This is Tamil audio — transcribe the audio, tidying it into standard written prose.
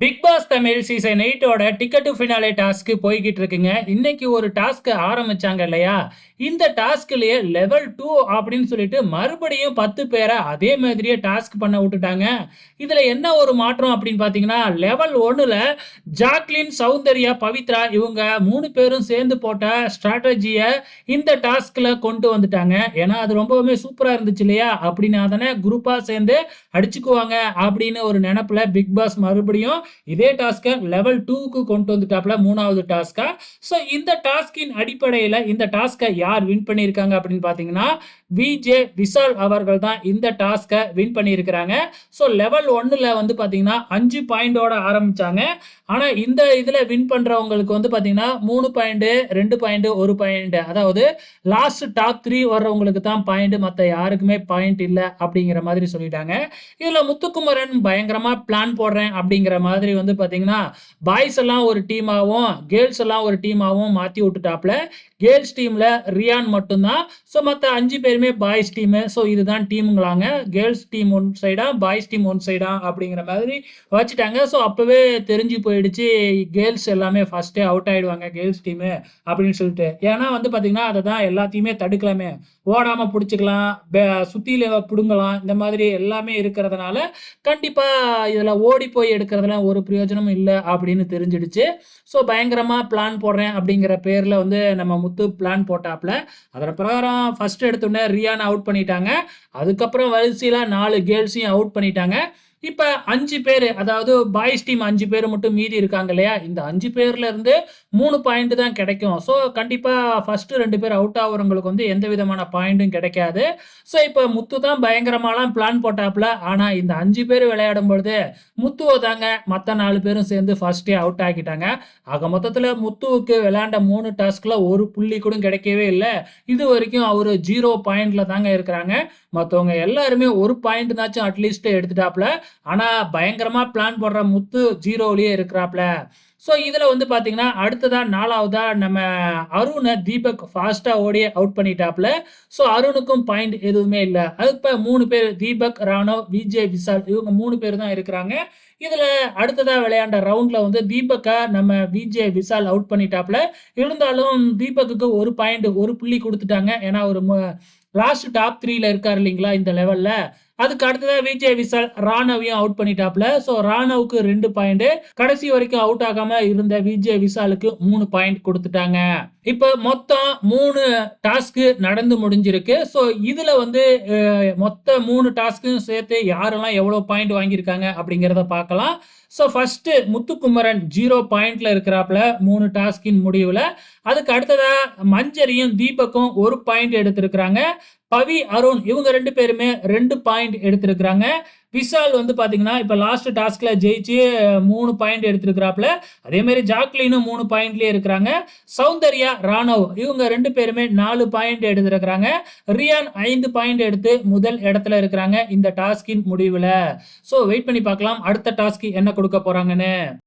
Big Boss Tamil season 8 ticket to finale task போய்கிட்டு இருக்குங்க. இன்னைக்கு ஒரு டாஸ்க் ஆரம்பிச்சாங்க இல்லையா? இந்த டாஸ்க்லயே லெவல் 2 அப்படின்னு சொல்லிட்டு மறுபடியும் 10 பேர அதே மாதிரியே டாஸ்க் பண்ண விட்டுட்டாங்க. இதுல என்ன ஒரு மாற்றம் அப்படின்னு பார்த்தீங்கன்னா, லெவல் 1ல ஜாக்லின், சௌந்தர்யா, பவித்ரா இவங்க 3 பேரும் சேர்ந்து போட்ட ஸ்ட்ராட்டஜிய இந்த டாஸ்க்ல கொண்டு வந்துட்டாங்க. ஏன்னா அது ரொம்பவுமே சூப்பரா இருந்துச்சு இல்லையா? அப்படின்னா தானே குரூப்பா சேர்ந்து அடிச்சுக்குவாங்க அப்படின்னு ஒரு நெனப்புல பிக் பாஸ் மறுபடியும் இதே டாஸ்க்க லெவல் 2க்கு கொண்டு வந்துட்டாப்ல 3வது டாஸ்க்கா. ஸோ இந்த டாஸ்கின் அடிப்படையில இந்த டாஸ்க்க யார் வின் பண்ணியிருக்காங்க அப்படின்னு பார்த்தீங்கன்னா, விஜே விஷால் அவர்கள் தான் இந்த டாஸ்க்க வின் பண்ணியிருக்கிறாங்க. ஸோ லெவல் 1ல வந்து பார்த்தீங்கன்னா 5 பாயிண்டோட ஆரம்பிச்சாங்க. ஆனா இந்த இதுல வின் பண்றவங்களுக்கு வந்து பார்த்தீங்கன்னா 3 பாயிண்ட், 2 பாயிண்ட், 1 பாயிண்ட். அதாவது லாஸ்ட் டாப் 3 வர்றவங்களுக்கு தான் பாயிண்ட். மத்த யாருக்குமே பாயிண்ட் இல்ல அப்படிங்கிற மாதிரி சொல்லிட்டாங்க. இதுல முத்துக்குமரன் பயங்கரமா பிளான் போடுறேன் அப்படிங்கிற மாதிரி வந்து பாத்தீங்கன்னா, பாய்ஸ் எல்லாம் ஒரு டீமாவும், கேர்ள்ஸ் எல்லாம் ஒரு டீமாவும் மாத்தி விட்டுட்டாப்ல. கேர்ள்ஸ் டீம்ல ரியான் மட்டும் தான். ஸோ மத்த 5 பேருமே பாய்ஸ் டீமு. ஸோ இதுதான் டீமுங்களாங்க. கேர்ள்ஸ் டீம் ஒன் சைடா, பாய்ஸ் டீம் ஒன் சைடா அப்படிங்கிற மாதிரி வச்சுட்டாங்க. ஸோ அப்பவே தெரிஞ்சு போயிடுச்சு, கேர்ள்ஸ் எல்லாமே ஃபர்ஸ்ட்டே அவுட் ஆயிடுவாங்க கேர்ள்ஸ் டீமு அப்படின்னு சொல்லிட்டு. ஏன்னா வந்து பாத்தீங்கன்னா, அததான் எல்லாத்தையுமே தடுக்கலாமே. ஓடாம புடிச்சுக்கலாம், சுத்தியில புடுங்கலாம். இந்த மாதிரி எல்லாமே இருக்கிறதுனால, கண்டிப்பா இதுல ஓடி போய் எடுக்கிறதுல ஒரு பிரயோஜனமும் இல்ல அப்படின்னு தெரிஞ்சிடுச்சு. ஸோ பயங்கரமா பிளான் போடுறேன் அப்படிங்கிற பேர்ல வந்து நம்ம முத்து பிளான் போட்டாப்ல. அதன் பிரகாரம் ஃபர்ஸ்ட் எடுத்தோனே ரியான அவுட் பண்ணிட்டாங்க. அதுக்கப்புறம் வரிசையில 4 கேர்ள்ஸையும் அவுட் பண்ணிட்டாங்க. இப்ப 5 பேரு, அதாவது பாய்ஸ் டீம் 5 பேரு மட்டும் மீதி இருக்காங்க இல்லையா? இந்த 5 பேர்ல இருந்து 3 பாயிண்ட் தான் கிடைக்கும். ஸோ கண்டிப்பா ஃபர்ஸ்ட் 2 பேர் அவுட் ஆகுறவங்களுக்கு வந்து எந்த விதமான பாயிண்ட்டும் கிடைக்காது. ஸோ இப்ப முத்து தான் பயங்கரமாலாம் பிளான் போட்டாப்ல. ஆனா இந்த 5 பேர் விளையாடும் பொழுது முத்துவ தாங்க மத்த 4 பேரும் சேர்ந்து ஃபர்ஸ்ட்டே அவுட் ஆக்கிட்டாங்க. ஆக மொத்தத்துல முத்துவுக்கு விளையாண்ட 3 டாஸ்க்ல ஒரு புள்ளி கூட கிடைக்கவே இல்ல. இதுவரைக்கும் அவரு 0 பாயிண்ட்ல தாங்க இருக்கிறாங்க. மத்தவங்க எல்லாருமே ஒரு பாயிண்ட்னாச்சும் அட்லீஸ்ட் எடுத்துட்டாப்ல. ஆனா பயங்கரமா பிளான் போடுற முத்து 0லயே இருக்கிறாப்ல. ஸோ இதுல வந்து பாத்தீங்கன்னா, அடுத்ததா 4வதா நம்ம அருண தீபக் ஃபாஸ்ட்டா ஓடி அவுட் பண்ணிட்டாப்ல. ஸோ அருணுக்கும் பாயிண்ட் எதுவுமே இல்ல. அது இப்ப 3 பேர் தீபக், ராணவ், விஜய், விஷால் இவங்க 3 பேர் தான் இருக்கிறாங்க. இதுல அடுத்ததா விளையாண்ட ரவுண்ட்ல வந்து தீபக்க நம்ம விஜே விஷால் அவுட் பண்ணிட்டாப்ல. இருந்தாலும் தீபக்குக்கு 1 பாயிண்ட் 1 புள்ளி குடுத்துட்டாங்க. ஏன்னா ஒரு லாஸ்ட் டாப் 3ல இருக்காரு இல்லைங்களா இந்த லெவல்ல. அதுக்கு அடுத்ததா விஜய் விஷால் ராணவையும் அவுட் பண்ணிட்டாப்ல. ஸோ ராணவுக்கு 2 பாயிண்ட். கடைசி வரைக்கும் அவுட் ஆகாம இருந்த விஜய் விஷாலுக்கு 3 பாயிண்ட் குடுத்துட்டாங்க. இப்ப மொத்தம் 3 டாஸ்க் நடந்து முடிஞ்சிருக்கு. ஸோ இதுல வந்து மொத்த 3 டாஸ்க்கும் சேர்த்து யாரெல்லாம் எவ்வளவு பாயிண்ட் வாங்கியிருக்காங்க அப்படிங்கிறத பார்க்கலாம். ஸோ ஃபர்ஸ்ட் முத்துக்குமரன் 0 பாயிண்ட்ல இருக்கிறாப்ல 3 டாஸ்கின் முடிவுல. அதுக்கு அடுத்ததா மஞ்சரியும் தீபக்கும் 1 பாயிண்ட் எடுத்திருக்கிறாங்க. பவி, அருண் இவங்க 2 பேருமே 2 பாயிண்ட் எடுத்திருக்கிறாங்க. விஷால் வந்து பாத்தீங்கன்னா, இப்ப லாஸ்ட் டாஸ்க்ல ஜெயிச்சு 3 பாயிண்ட் எடுத்திருக்கிறாப்ல. அதே மாதிரி ஜாக்லினும் 3 பாயிண்ட்லயே இருக்கிறாங்க. சௌந்தர்யா, ராணவ் இவங்க 2 பேருமே 4 பாயிண்ட் எடுத்திருக்கிறாங்க. ரியான் 5 பாயிண்ட் எடுத்து முதல் இடத்துல இருக்கிறாங்க இந்த டாஸ்கின் முடிவுல. சோ வெயிட் பண்ணி பார்க்கலாம் அடுத்த டாஸ்க் என்ன கொடுக்க போறாங்கன்னு.